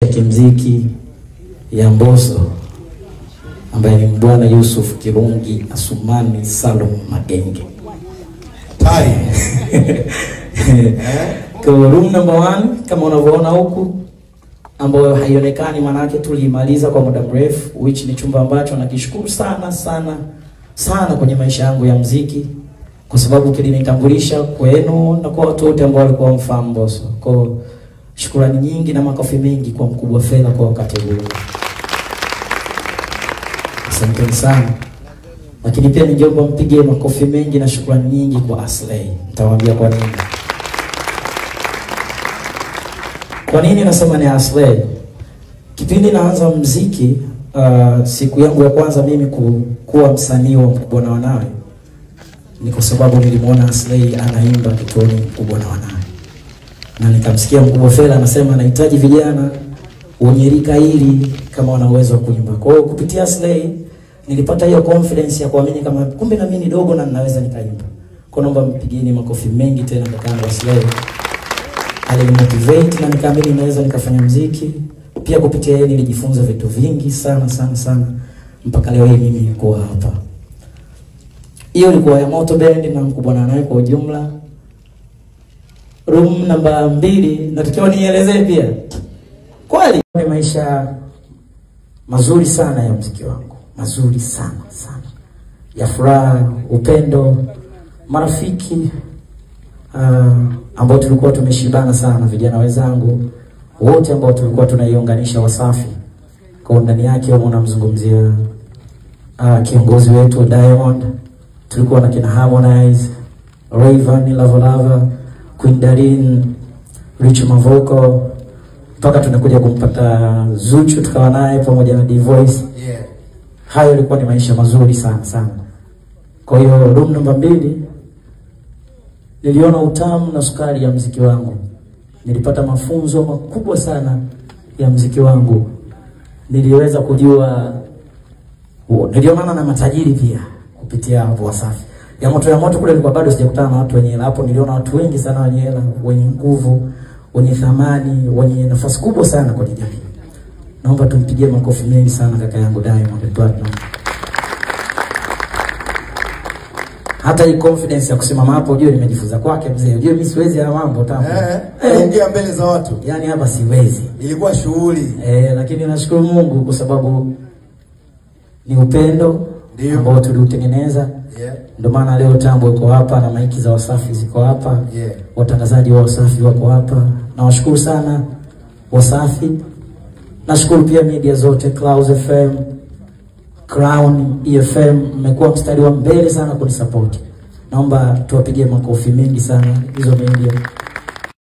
kimziki ya Mbosso ambaye ni Bwana Yusuf Kirungi Asumani Salum Magenge. Tai. Kwa room number 1 kama unavyoona huku, ambayo haionekani manake tulimaliza kwa muda mrefu, which ni chumba ambacho nakishukuru sana kwenye maisha yangu ya muziki, kwa sababu kilinitambulisha kwenu na kwa watu wote ambao walikuwa mfahamu Mbosso. Kwa shukrani nyingi na makofi mengi kwa Mkubwa Fella kwa wakati huu. Asante sana. Lakini pia ningeomba mpige makofi mengi na shukrani nyingi kwa Aslay. Nitawaambia kwa nini. Kwa nini nasema ni Aslay? Kipindi naanza muziki, siku yangu ya kwanza mimi kuwa msanii wa Mkubwa na Wanawe, ni kwa sababu nilimuona Aslay anaimba kituoni Mkubwa na Wanawe. Na nikamsikia Mkubwa Fella anasema anahitaji vijana wenye rika hili kama wana uwezo wa kuimba. Kwa hiyo kupitia Aslay nilipata hiyo confidence ya kuamini kama kumbe na mimi ni dogo na ninaweza nikaimba. Kwa naomba mpigieni makofi mengi tena kwa Aslay. Alinimotivate na nikaamini naweza nikafanya muziki. Pia kupitia yeye nilijifunza vitu vingi sana mpaka leo hii mimi niko hapa. Hiyo ilikuwa ya Moto Band na Mkubwa na Wanawe kwa ujumla. Room namba 2 natakiwa nielezee pia. Kweli ni maisha mazuri sana ya muziki wangu. Mazuri sana. Ya furaha, upendo, marafiki ambao tulikuwa tumeshibana sana, vijana wenzangu wote ambao tulikuwa tunaiunganisha Wasafi. Kwa ndani yake unamzungumzia kiongozi wetu Diamond, tulikuwa na kina Harmonize, Rayvanny, Lava, Queen Darin, Rich Mavoko, mpaka tunakuja kumpata Zuchu tukawa naye pamoja na D-Voice. Yeah. Hayo ilikuwa ni maisha mazuri sana. Kwa hiyo room namba 2 niliona utamu na sukari ya muziki wangu. Nilipata mafunzo makubwa sana ya muziki wangu. Niliweza kujua, nilionana na matajiri pia kupitia hapo Wasafi. Ya moto kule nilikuwa bado sijakutana na watu wenye hela. Hapo niliona watu wengi sana wenye hela, wenye nguvu, wenye thamani, wenye nafasi kubwa sana kwa jamii. Naomba tumpigie makofi mengi sana kaka yangu Diamond Platnumz. Hata hii confidence ya kusimama hapo unajua nimejifunza kwake mzee. Unajua mimi siwezi haya mambo tamu. Ongea mbele za watu. Yaani hapa siwezi. Ilikuwa shughuli. Lakini nashukuru Mungu kwa sababu ni upendo ambao tuliutengeneza. Yeah. Ndio maana leo Tambo yuko hapa na maiki za Wasafi ziko hapa. Yeah. Watangazaji wa Wasafi wako hapa. Nawashukuru sana Wasafi. Nashukuru pia media zote, Clouds FM, Crown EFM, mmekuwa mstari wa mbele sana kunisupport. Naomba tuwapigie makofi mengi sana hizo media.